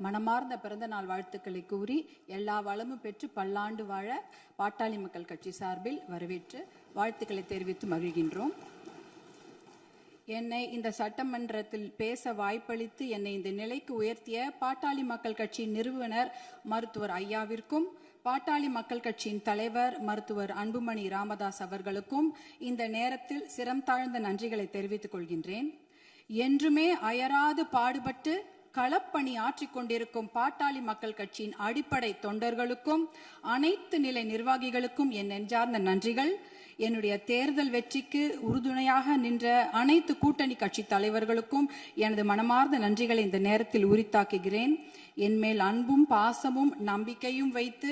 மனமார்ந்த பிறந்த நாள் வாழ்த்துக்களை கூறி எல்லா வளமும் பெற்று பல்லாண்டு வாழ பாட்டாளி மக்கள் கட்சி சார்பில் வரவேற்று வாழ்த்துக்களை தெரிவித்து மகிழ்கின்றோம். என்னை இந்த சட்டமன்றத்தில் பேச வாய்ப்பளித்து என்னை இந்த நிலைக்கு உயர்த்திய பாட்டாளி மக்கள் கட்சியின் நிறுவனர் மருத்துவர் ஐயாவிற்கும், பாட்டாளி மக்கள் கட்சியின் தலைவர் மருத்துவர் அன்புமணி ராமதாஸ் அவர்களுக்கும் இந்த நேரத்தில் சிரம் தாழ்ந்த நன்றிகளை தெரிவித்துக் கொள்கின்றேன். என்றுமே அயராது பாடுபட்டு களப்பணி ஆற்றிக் கொண்டிருக்கும் பாட்டாளி மக்கள் கட்சியின் அடிப்படை தொண்டர்களுக்கும் அனைத்து நிலை நிர்வாகிகளுக்கும் என் நெஞ்சார்ந்த நன்றிகள். என்னுடைய தேர்தல் வெற்றிக்கு உறுதுணையாக நின்ற அனைத்து கூட்டணி கட்சி தலைவர்களுக்கும் எனது மனமார்ந்த நன்றிகளை இந்த நேரத்தில் உரித்தாக்குகிறேன். என் மேல் அன்பும் பாசமும் நம்பிக்கையும் வைத்து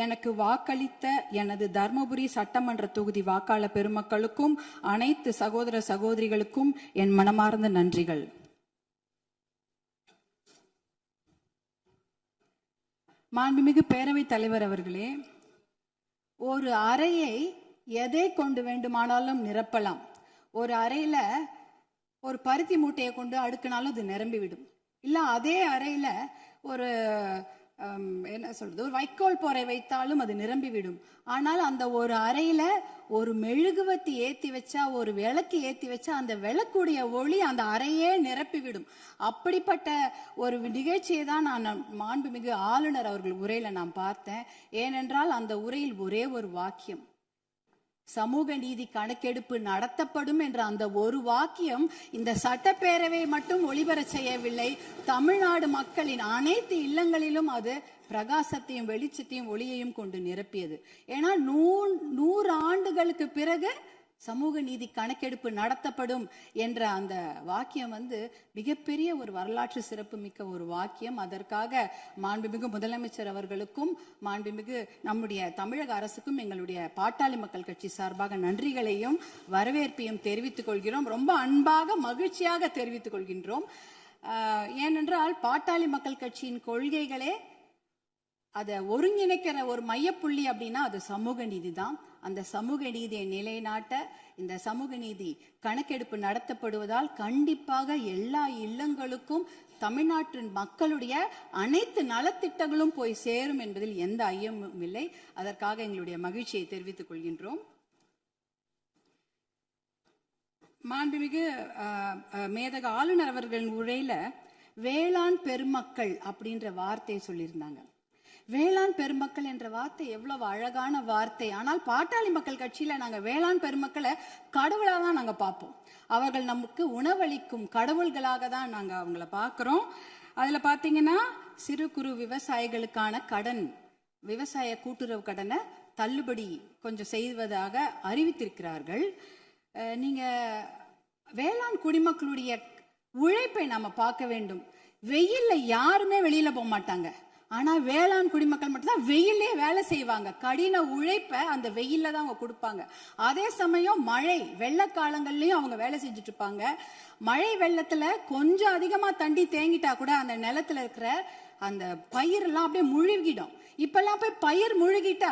எனக்கு வாக்களித்த எனது தர்மபுரி சட்டமன்ற தொகுதி வாக்காளர் பெருமக்களுக்கும் அனைத்து சகோதர சகோதரிகளுக்கும் என் மனமார்ந்த நன்றிகள். மாண்புமிகு பேரவைத் தலைவர் அவர்களே, ஒரு அறையை எதை கொண்டு வேண்டுமானாலும் நிரப்பலாம். ஒரு அறையில ஒரு பருத்தி மூட்டையை கொண்டு அடுக்கினாலும் அது நிரம்பிவிடும். இல்ல அதே அறையில ஒரு என்ன சொல்றது, ஒரு வைக்கோல் போரை வைத்தாலும் அது நிரம்பிவிடும். ஆனால் அந்த ஒரு அறையில ஒரு மெழுகுவத்தி ஏத்தி வச்சா, ஒரு விளக்கு ஏத்தி வச்சா அந்த விளக்குடைய ஒளி அந்த அறையே நிரப்பிவிடும். அப்படிப்பட்ட ஒரு நிகழ்ச்சியை தான் நான் மாண்புமிகு ஆளுநர் அவர்கள் உரையில நான் பார்த்தேன். ஏனென்றால் அந்த உரையில் ஒரே ஒரு வாக்கியம், சமூக நீதி கணக்கெடுப்பு நடத்தப்படும் என்ற அந்த ஒரு வாக்கியம் இந்த சட்டப்பேரவை மட்டும் ஒளிபர செய்யவில்லை, தமிழ்நாடு மக்களின் அனைத்து இல்லங்களிலும் அது பிரகாசத்தையும் வெளிச்சத்தையும் ஒளியையும் கொண்டு நிரப்பியது. ஏன்னா 100 ஆண்டுகளுக்கு பிறகு சமூக நீதி கணக்கெடுப்பு நடத்தப்படும் என்ற அந்த வாக்கியம் மிகப்பெரிய ஒரு வரலாற்று சிறப்பு மிக்க ஒரு வாக்கியம். அதற்காக மாண்புமிகு முதலமைச்சர் அவர்களுக்கும் மாண்புமிகு நம்முடைய தமிழக அரசுக்கும் எங்களுடைய பாட்டாளி மக்கள் கட்சி சார்பாக நன்றிகளையும் வரவேற்பையும் தெரிவித்துக் கொள்கிறோம். ரொம்ப அன்பாக மகிழ்ச்சியாக தெரிவித்துக் கொள்கின்றோம். ஏனென்றால் பாட்டாளி மக்கள் கட்சியின் கொள்கைகளே அதை ஒருங்கிணைக்கிற ஒரு மையப்புள்ளி அப்படின்னா அது சமூக நீதி தான். அந்த சமூக நீதியை நிலைநாட்ட இந்த சமூக நீதி கணக்கெடுப்பு நடத்தப்படுவதால் கண்டிப்பாக எல்லா இல்லங்களுக்கும் தமிழ்நாட்டின் மக்களுடைய அனைத்து நலத்திட்டங்களும் போய் சேரும் என்பதில் எந்த ஐயமும் இல்லை. அதற்காக எங்களுடைய மகிழ்ச்சியை தெரிவித்துக் கொள்கின்றோம். மாண்புமிகு மேதக ஆளுநர் அவர்களின் உரையில வேளாண் பெருமக்கள் அப்படின்ற வார்த்தையை சொல்லியிருந்தாங்க. வேளாண் பெருமக்கள் என்ற வார்த்தை எவ்வளவு அழகான வார்த்தை. ஆனால் பாட்டாளி மக்கள் கட்சியில நாங்க வேளாண் பெருமக்களை கடவுளா தான் நாங்க பார்ப்போம். அவர்கள் நமக்கு உணவளிக்கும் கடவுள்களாக தான் நாங்க அவங்கள பார்க்கிறோம். அதுல பாத்தீங்கன்னா சிறு குறு விவசாயிகளுக்கான கடன், விவசாய கூட்டுறவு கடனை தள்ளுபடி கொஞ்சம் செய்வதாக அறிவித்திருக்கிறார்கள். நீங்க வேளாண் குடிமக்களுடைய உழைப்பை நாம பார்க்க வேண்டும். வெயில்ல யாருமே வெளியில போக மாட்டாங்க. ஆனா வேளாண் குடிமக்கள் மட்டும்தான் வெயிலே வேலை செய்வாங்க. கடின உழைப்ப அந்த வெயில்ல தான் அவங்க கொடுப்பாங்க. அதே சமயம் மழை வெள்ள காலங்கள்லயும் அவங்க வேலை செஞ்சுட்டு இருப்பாங்க. மழை வெள்ளத்துல கொஞ்சம் அதிகமா தண்ணி தேங்கிட்டா கூட அந்த நிலத்துல இருக்கிற அந்த பயிர் எல்லாம் அப்படியே முழுகிடும். இப்பெல்லாம் போய் பயிர் முழுகிட்டா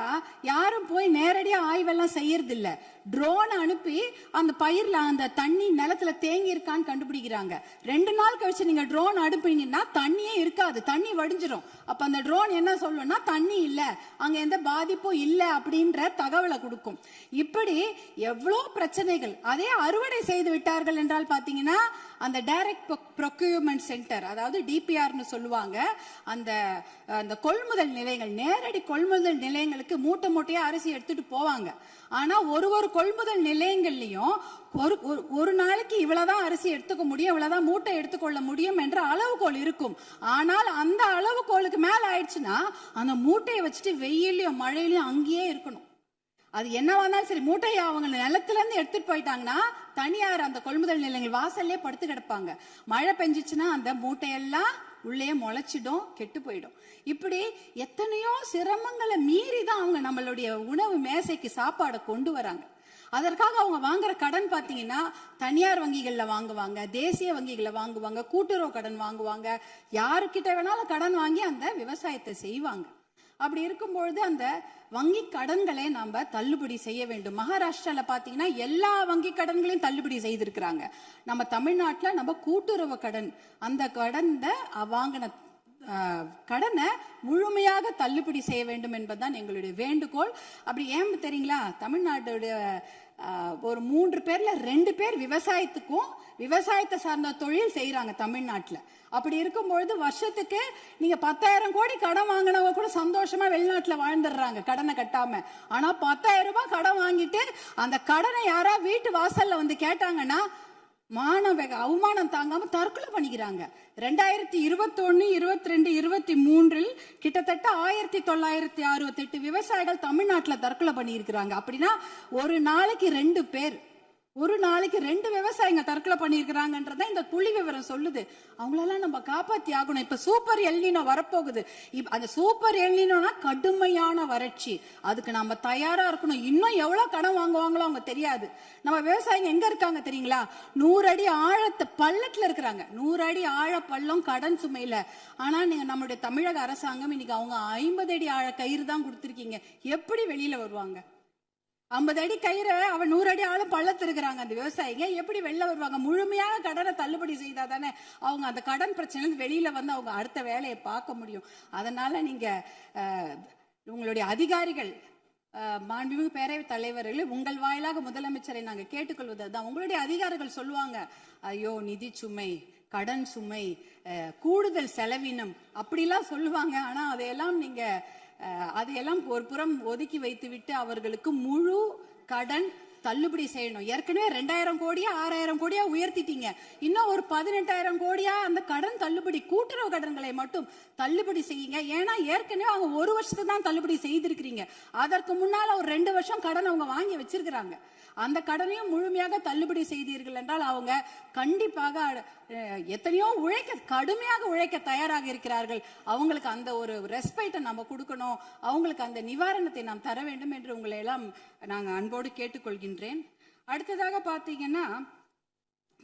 யாரும் போய் நேரடியா ஆய்வெல்லாம் செய்யறது இல்ல. ட்ரோன் அனுப்பி அந்த பயிர்ல அந்த தண்ணி நிலத்துல தேங்கி இருக்கான்னு கண்டுபிடிக்கிறாங்க. 2 நாள் கழிச்சு நீங்க ட்ரோன் அனுப்புனீங்கன்னா தண்ணியே இருக்காது, தண்ணி வடிஞ்சிரும். அப்ப அந்த ட்ரோன் என்ன சொல்லும்னா தண்ணி இல்ல, அங்க எந்த பாதிப்பும் இல்ல அப்படின்ற தகவலை கொடுக்கும். இப்படி எவ்வளவு பிரச்சனைகள். அதே அறுவடை செய்து விட்டார்கள் என்றால் பாத்தீங்கன்னா அந்த டைரக்ட் ப்ரொக்யூர்மெண்ட் சென்டர், அதாவது டிபிஆர்னு சொல்லுவாங்க, அந்த கொள்முதல் நிலையங்கள், நேரடி கொள்முதல் நிலையங்களுக்கு மூட்டை மூட்டையா அரிசி எடுத்துட்டு போவாங்க. ஆனா ஒரு கொள்முதல் நிலையங்கள்லயும் ஒரு நாளைக்கு இவ்வளவுதான் அரிசி எடுத்துக்க முடியும், இவ்வளவுதான் மூட்டை எடுத்துக்கொள்ள முடியும் என்ற அளவுகோல் இருக்கும். ஆனால் அந்த அளவுகோலுக்கு மேல ஆயிடுச்சுன்னா அந்த மூட்டையை வச்சுட்டு வெயிலையும் மழையிலையும் அங்கேயே இருக்கணும். அது என்னவா இருந்தாலும் சரி, மூட்டையை அவங்க நிலத்துல இருந்து எடுத்துட்டு போயிட்டாங்கன்னா தனியார் அந்த கொள்முதல் நிலையங்கள் வாசல்லே படுத்து கிடப்பாங்க. மழை பெஞ்சிச்சுன்னா அந்த மூட்டையெல்லாம் உள்ளே முளைச்சிடும், கெட்டு போயிடும். இப்படி எத்தனையோ சிரமங்களை மீறி தான் அவங்க நம்மளுடைய உணவு மேசைக்கு சாப்பாடை கொண்டு வராங்க. அதற்காக அவங்க வாங்குற கடன் பாத்தீங்கன்னா தனியார் வங்கிகள்ல வாங்குவாங்க, தேசிய வங்கிகளை வாங்குவாங்க, கூட்டுறவு கடன் வாங்குவாங்க, யாருக்கிட்ட வேணாலும் கடன் வாங்கி அந்த விவசாயத்தை செய்வாங்க. அப்படி இருக்கும்பொழுது அந்த வங்கி கடன்களை நாம தள்ளுபடி செய்ய வேண்டும். மகாராஷ்டிரால பாத்தீங்கன்னா எல்லா வங்கி கடன்களையும் தள்ளுபடி செய்திருக்கிறாங்க. நம்ம தமிழ்நாட்டுல நம்ம கூட்டுறவு கடன், அந்த கடனை வாங்கின கடனை முழுமையாக தள்ளுபடி செய்ய வேண்டும் என்பதுதான் எங்களுடைய வேண்டுகோள். அப்படி ஏன் தெரியுங்களா, தமிழ்நாட்டுடைய ஒரு 3 பேர்ல 2 பேர் விவசாயத்தை சார்ந்த தொழில் செய்யறாங்க தமிழ்நாட்டில். அப்படி இருக்கும்பொழுது வருஷத்துக்கு நீங்க 10,000 கோடி கடன் வாங்கினவங்க கூட சந்தோஷமா வெளிநாட்டுல வாழ்ந்துடுறாங்க கடனை கட்டாம. ஆனா 10,000 ரூபாய் கடன் வாங்கிட்டு அந்த கடனை யாரா வீட்டு வாசல்ல வந்து கேட்டாங்கன்னா அவமானம் தாங்காம தற்கொலை பண்ணிக்கிறாங்க. 2021, 22, 23 கிட்டத்தட்ட 1968 விவசாயிகள் தமிழ்நாட்டில் தற்கொலை பண்ணியிருக்கிறாங்க. அப்படின்னா ஒரு நாளைக்கு 2 விவசாயிங்க தற்கொலை பண்ணிருக்கிறாங்கன்றத இந்த புள்ளி விவரம் சொல்லுது. அவங்களெல்லாம் நம்ம காப்பாத்தி ஆகணும். இப்ப சூப்பர் எல்னினோ வரப்போகுது. அந்த சூப்பர் எல்னினோனா கடுமையான வறட்சி, அதுக்கு நம்ம தயாரா இருக்கணும். இன்னும் எவ்வளவு கடன் வாங்குவாங்களோ அவங்க தெரியாது. நம்ம விவசாயிங்க எங்க இருக்காங்க தெரியுங்களா, 100 அடி ஆழத்தை பள்ளத்துல இருக்கிறாங்க. 100 அடி ஆழ பள்ளம் கடன் சுமையில. ஆனா நீங்க நம்மளுடைய தமிழக அரசாங்கம் இன்னைக்கு அவங்க 50 அடி ஆழ கயிறு தான் கொடுத்திருக்கீங்க. எப்படி வெளியில வருவாங்க? 50 அடி கயிறு அவன் 100 அடி ஆளும் பள்ளத்து இருக்கிறாங்க. அந்த விவசாயிங்க எப்படி வெளில வருவாங்க? முழுமையாக கடனை தள்ளுபடி செய்தா தானே அவங்க அந்த கடன் பிரச்சனை வெளியில வந்து அவங்க அடுத்த வேலையை பார்க்க முடியும். அதனால நீங்க உங்களுடைய அதிகாரிகள், மாண்புமிகு பேரவைத் தலைவர்கள், உங்கள் வாயிலாக முதலமைச்சரை நாங்க கேட்டுக்கொள்வது தான். உங்களுடைய அதிகாரிகள் சொல்லுவாங்க, ஐயோ நிதி சுமை, கடன் சுமை, கூடுதல் செலவினம் அப்படிலாம் சொல்லுவாங்க. ஆனா அதையெல்லாம் ஒரு புறம் ஒதுக்கி வைத்து விட்டு அவர்களுக்கு முழு கடன் தள்ளுபடி செய்யணும். ஏற்கனவே 2,000 கோடியா 6,000 கோடியா உயர்த்திட்டீங்க. இன்னும் ஒரு 18,000 கோடியா அந்த கடன் தள்ளுபடி, கூட்டுறவு கடன்களை மட்டும் தள்ளுபடி செய்யுங்க. ஏன்னா ஏற்கனவே அவங்க 1 வருஷத்துக்கு தான் தள்ளுபடி செய்திருக்கிறீங்க. அதற்கு முன்னால ஒரு 2 வருஷம் கடன் அவங்க வாங்கி வச்சிருக்கிறாங்க. அந்த கடனையும் முழுமையாக தள்ளுபடி செய்தீர்கள் என்றால் அவங்க கண்டிப்பாக எத்தனையோ கடுமையாக உழைக்க தயாராக இருக்கிறார்கள். அவங்களுக்கு அந்த ஒரு ரெஸ்பெக்டை நம்ம கொடுக்கணும், அவங்களுக்கு அந்த நிவாரணத்தை நாம் தர வேண்டும் என்று உங்களை எல்லாம் நாங்கள் அன்போடு கேட்டுக்கொள்கின்றேன். அடுத்ததாக பார்த்தீங்கன்னா,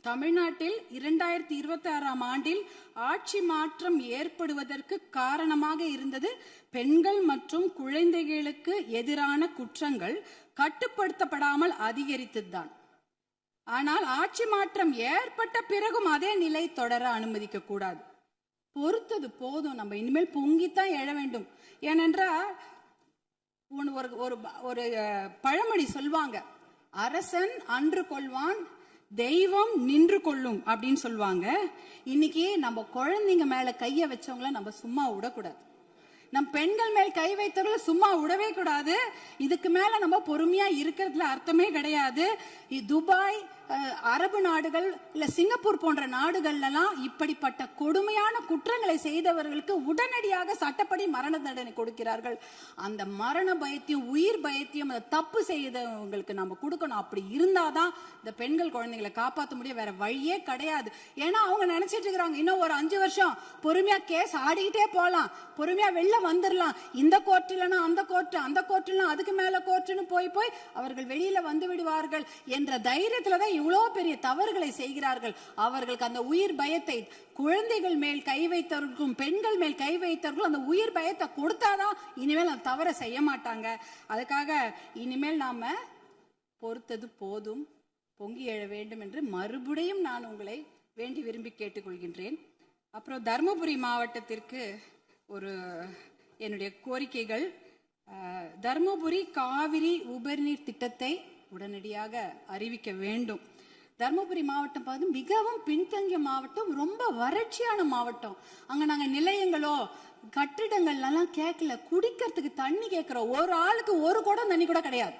தமிழ்நாட்டில் 2026ஆம் ஆண்டில் ஆட்சி மாற்றம் ஏற்படுவதற்கு காரணமாக இருந்தது பெண்கள் மற்றும் குழந்தைகளுக்கு எதிரான குற்றங்கள் கட்டுப்படுத்தப்படாமல் அதிகரித்ததுதான். ஆனால் ஆட்சி மாற்றம் ஏற்பட்ட பிறகும் அதே நிலை தொடர அனுமதிக்க கூடாது. பொறுத்தது போதும், நம்ம இனிமேல் பொங்கித்தான் எழ வேண்டும். ஏனென்றால் ஒரு பழமொழி சொல்வாங்க, அரசன் அன்று கொள்வான், தெய்வம் நின்று கொள்ளும் அப்படின்னு சொல்லுவாங்க. இன்னைக்கு நம்ம குழந்தைங்க மேல கைய வச்சவங்கள நம்ம சும்மா விடக்கூடாது. நம் பெண்கள் மேல் கை வைத்தவர்களை சும்மா விடவே கூடாது. இதுக்கு மேல நம்ம பொறுமையா இருக்கிறதுல அர்த்தமே கிடையாது. துபாய், அரபு நாடுகள், இல்ல சிங்கப்பூர் போன்ற நாடுகள்லாம் இப்படிப்பட்ட கொடுமையான குற்றங்களை செய்தவர்களுக்கு உடனடியாக சட்டப்படி மரண தண்டனை கொடுக்கிறார்கள். அந்த மரண பயத்தையும் உயிர் பயத்தையும் தப்பு செய்தவங்களுக்கு நம்ம கொடுக்கணும். அப்படி இருந்தாதான் இந்த பெண்கள் குழந்தைகளை காப்பாற்ற முடியும். வேற வழியே கிடையாது. ஏன்னா அவங்க நினைச்சிட்டு இருக்கிறாங்க, இன்னும் ஒரு 5 வருஷம் பொறுமையா கேஸ் ஆடிக்கிட்டே போலாம், பொறுமையா வெளில வந்துடலாம், இந்த கோர்ட் இல்லைன்னா அந்த கோர்ட், அந்த கோர்ட் இல்லைன்னா அதுக்கு மேல கோர்ட்னு போய் அவர்கள் வெளியில வந்து விடுவார்கள் என்ற தைரியத்துலதான் இவ்வளவு பெரிய தவறுகளை செய்கிறார்கள். அவர்களுக்கு அந்த உயிர் பயத்தை, குழந்தைகள் மேல் கை வைத்தவர்களுக்கும் பெண்கள் மேல் கை வைத்தவர்களும் அந்த உயிர் பயத்தை கொடுத்தாதான் இனிமேல் அந்த தவறை செய்ய மாட்டாங்க. அதுக்காக இனிமேல் நாம பொறுத்தது போதும், பொங்கி எழ வேண்டும் என்று மறுபடியும் நான் உங்களை வேண்டி விரும்பி கேட்டுக்கொள்கின்றேன். அப்புறம் தர்மபுரி மாவட்டத்திற்கு என்னுடைய கோரிக்கைகள், தர்மபுரி காவிரி உபரிநீர் திட்டத்தை உடனடியாக அறிவிக்க வேண்டும். தர்மபுரி மாவட்டம் மிகவும் பின்தங்கிய மாவட்டம், ரொம்ப வறட்சியான மாவட்டம். அங்க நாங்க நிலையங்களோ கட்டிடங்கள் எல்லாம் கேட்கல, குடிக்கிறதுக்கு தண்ணி கேட்கிறோம். ஒரு ஆளுக்கு ஒரு குடம் தண்ணி கூட கிடையாது.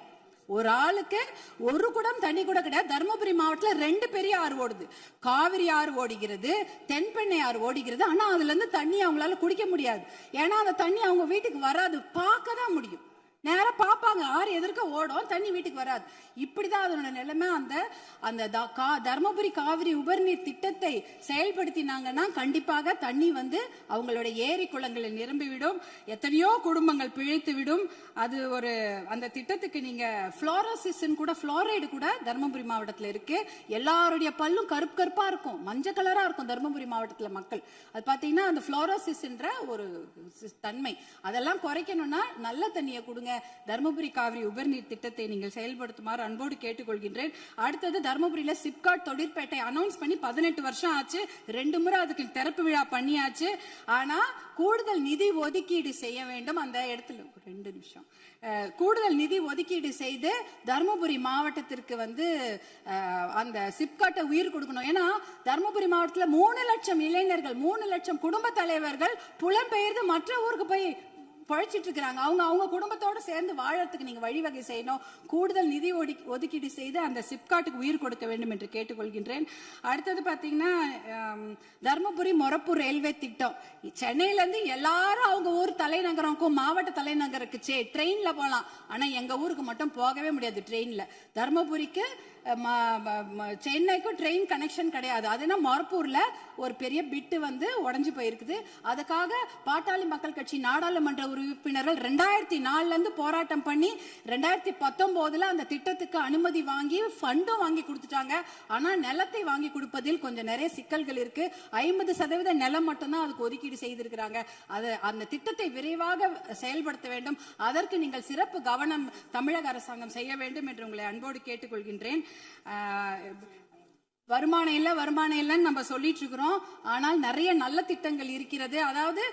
ஒரு ஆளுக்கு ஒரு குடம் தண்ணி கூட கிடையாது. தர்மபுரி மாவட்டத்தில் 2 பெரிய ஆறு ஓடுது. காவிரி ஆறு ஓடுகிறது, தென்பெண்ணை ஆறு ஓடுகிறது. ஆனா அதுல இருந்து தண்ணி அவங்களால குடிக்க முடியாது. ஏன்னா அந்த தண்ணி அவங்க வீட்டுக்கு வராது, பார்க்க தான் முடியும். நேரா பாப்பாங்க, ஆறு எதிர்க்க ஓடும், தண்ணி வீட்டுக்கு வராது. இப்படிதான் அதனோட நிலைமை. அந்த தர்மபுரி காவிரி உபரிநீர் திட்டத்தை செயல்படுத்தினாங்கன்னா கண்டிப்பாக தண்ணி அவங்களுடைய ஏரி குளங்களை நிரம்பிவிடும், எத்தனையோ குடும்பங்கள் பிழைத்து விடும். அது அந்த திட்டத்துக்கு நீங்க புளோரைடு கூட தர்மபுரி மாவட்டத்தில் இருக்கு. எல்லாருடைய பல்லும் கருப்பா இருக்கும், மஞ்சள் கலரா இருக்கும் தர்மபுரி மாவட்டத்தில் மக்கள். அது பாத்தீங்கன்னா அந்த புளோரோசிஸ் என்ற ஒரு தன்மை, அதெல்லாம் குறைக்கணும்னா நல்ல தண்ணியை கொடுங்க, தருமபுரி காவிரி உபர்நீர் திட்டத்தை நீங்கள் செயல்படுத்துமாறு அன்போடு கேட்டுக்கொள்கின்றேன். அடுத்தது தருமபுரியில சிப்காட் தொழிற்பேட்டை அனௌன்ஸ் பண்ணி 18 வருஷம் ஆச்சு. 2 முறை அதுக்கு திறப்பு விழா பண்ணியாச்சு. ஆனா கூடுதல் நிதி ஒதுக்கீடு செய்ய வேண்டும். அந்த இடத்துல 2 நிமிஷம் கூடுதல் நிதி ஒதுக்கீடு செய்து தருமபுரி மாவட்டத்திற்கு அந்த சிப்காட்டை உயிர் கொடுக்கணும். ஏன்னா தருமபுரி மாவட்டத்தில் 3 லட்சம் இளைஞர்கள், 3 லட்சம் குடும்ப தலைவர்கள் புலம்பெயர்ந்து மற்ற ஊருக்கு போய் பழிச்சிட்டு இருக்காங்க. அவங்க குடும்பத்தோட சேர்ந்து வாழறதுக்கு நீங்க வழிவகை செய்யணும். கூடுதல் நிதி ஒதுக்கீடு செய்து அந்த சிப்காட்டுக்கு உயிர் கொடுக்க வேண்டும் என்று கேட்டுக்கொள்கின்றேன். அடுத்தது பாத்தீங்கன்னா தர்மபுரி மொரப்பூர் ரயில்வே திட்டம். சென்னையில இருந்து எல்லாரும் அவங்க ஊர் தலைநகரம்க்கும் மாவட்ட தலைநகருக்கு ட்ரெயின்ல போலாம். ஆனா எங்க ஊருக்கு மட்டும் போகவே முடியாது ட்ரெயின்ல. தர்மபுரிக்கு சென்னைக்கும் ட்ரெயின் கனெக்ஷன் கிடையாது. அதுனா மொரப்பூர்ல ஒரு பெரிய பிட்டு உடைஞ்சு போயிருக்குது. அதுக்காக பாட்டாளி மக்கள் கட்சி நாடாளுமன்ற உறுப்பினர்கள் 2004 இருந்து போராட்டம் பண்ணி 2019 அந்த திட்டத்துக்கு அனுமதி வாங்கி ஃபண்டும் வாங்கி கொடுத்துட்டாங்க. ஆனா நிலத்தை வாங்கி கொடுப்பதில் கொஞ்சம் நிறைய சிக்கல்கள் இருக்கு. 50% நிலம் மட்டும்தான் அதுக்கு ஒதுக்கீடு செய்திருக்கிறாங்க. அந்த திட்டத்தை விரைவாக செயல்படுத்த வேண்டும். அதற்கு நீங்கள் சிறப்பு கவனம் தமிழக அரசாங்கம் செய்ய வேண்டும் என்று உங்களை அன்போடு கேட்டுக்கொள்கின்றேன். வருமானம் இல்லைன்னு நம்ம சொல்லிட்டு இருக்கிறோம். ஆனால் நிறைய நல்ல திட்டங்கள் இருக்கிறது. அதாவது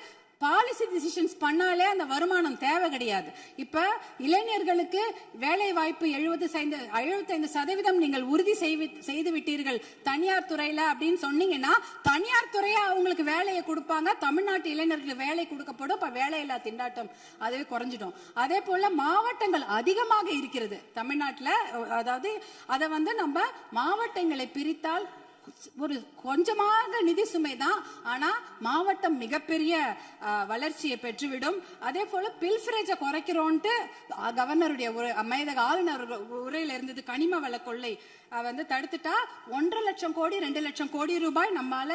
பாலிசி டிசிஷன்ஸ் பண்ணாலே அந்த வருமானம் தேவை கிடையாது. இப்ப இளைஞர்களுக்கு வேலை வாய்ப்பு 75% நீங்கள் உறுதி செய்து விட்டீர்கள் தனியார் துறையில அப்படின்னு சொன்னீங்கன்னா, தனியார் துறையா அவங்களுக்கு வேலையை கொடுப்பாங்க. தமிழ்நாட்டு இளைஞர்களுக்கு வேலை கொடுக்கப்படும். இப்ப வேலையில்லா திண்டாட்டம் அதுவே குறைஞ்சிடும். அதே போல மாவட்டங்கள் அதிகமாக இருக்கிறது தமிழ்நாட்டில். அதாவது அதை நம்ம மாவட்டங்களை பிரித்தால் ஒரு கொஞ்சமாக நிதி சுமை தான். ஆனா மாவட்டம் மிகப்பெரிய வளர்ச்சியை பெற்றுவிடும். அதே போல பில்ஃபரேஜை குறைக்கிறோன்ட்டு கவர்னருடைய மேதக ஆளுநர் உரையில இருந்தது. கனிம வள கொள்ளை தடுத்துட்டா 1.5 லட்சம் கோடி 2 லட்சம் கோடி ரூபாய் நம்மால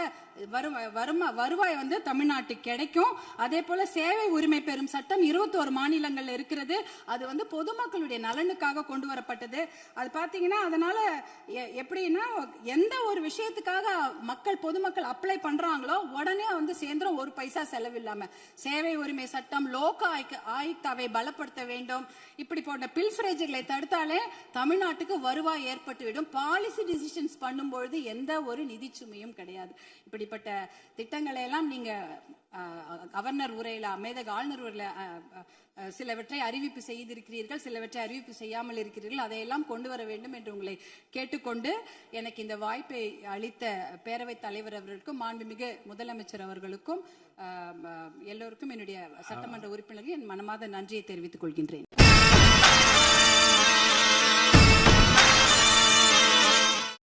வருவாய் தமிழ்நாட்டுக்கு கிடைக்கும். அதே போல சேவை உரிமை பெறும் சட்டம் 21 மாநிலங்கள்ல இருக்கிறது. அது பொதுமக்களுடைய நலனுக்காக கொண்டு வரப்பட்டது. அது பாத்தீங்கன்னா அதனால எப்படின்னா எந்த ஒரு விஷயத்துக்காக பொதுமக்கள் அப்ளை பண்றாங்களோ உடனே சேர்ந்துரும், ஒரு பைசா செலவில்லாம. சேவை உரிமை சட்டம், லோக ஆயுக்தாவை பலப்படுத்த வேண்டும். இப்படி போன்ற பில்ஃபரேஜ்களை தடுத்தாலே தமிழ்நாட்டுக்கு வருவாய் ஏற்பட்டுவிடும். பாலிசி டிசிஷன்ஸ் பண்ணும்பொழுது எந்த ஒரு நிதி சுமையும் கிடையாது. இப்படிப்பட்ட திட்டங்களை எல்லாம் நீங்க கவர்னர் உரையில, மேதக ஆளுநர் உரையில சிலவற்றை அறிவிப்பு செய்திருக்கிறீர்கள், சிலவற்றை அறிவிப்பு செய்யாமல் இருக்கிறீர்கள். அதையெல்லாம் கொண்டு வர வேண்டும் என்று உங்களை கேட்டுக்கொண்டு, எனக்கு இந்த வாய்ப்பை அளித்த பேரவைத் தலைவர் அவர்களுக்கும் மாண்புமிகு முதலமைச்சர் அவர்களுக்கும் எல்லோருக்கும் என்னுடைய சட்டமன்ற உறுப்பினர்கள் என் மனமார்ந்த நன்றியை தெரிவித்துக் கொள்கின்றேன்.